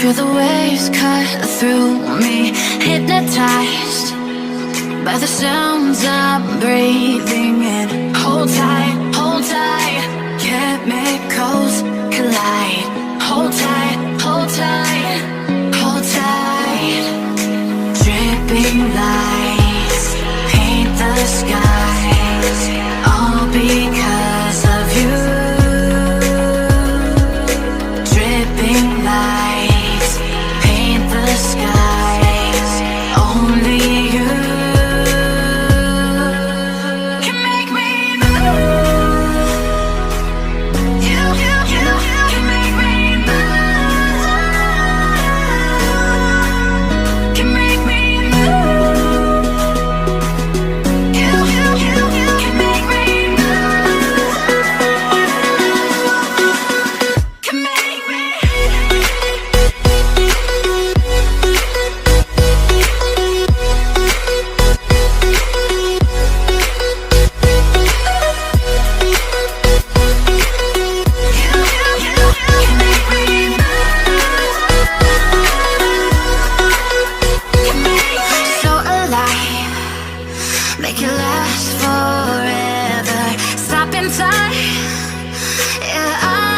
Feel the waves cut through me, hypnotized by the sounds I'm breathing in. Hold tight, hold tight, chemicals collide. Hold tight, hold tight, hold tight. Dripping lights paint the skies, all because of you. Dripping lights paint the skies, only you can make me move. You can make me move. Can make me move. You can make me move. Can make me. So alive, make it last forever. Stop in time, yeah,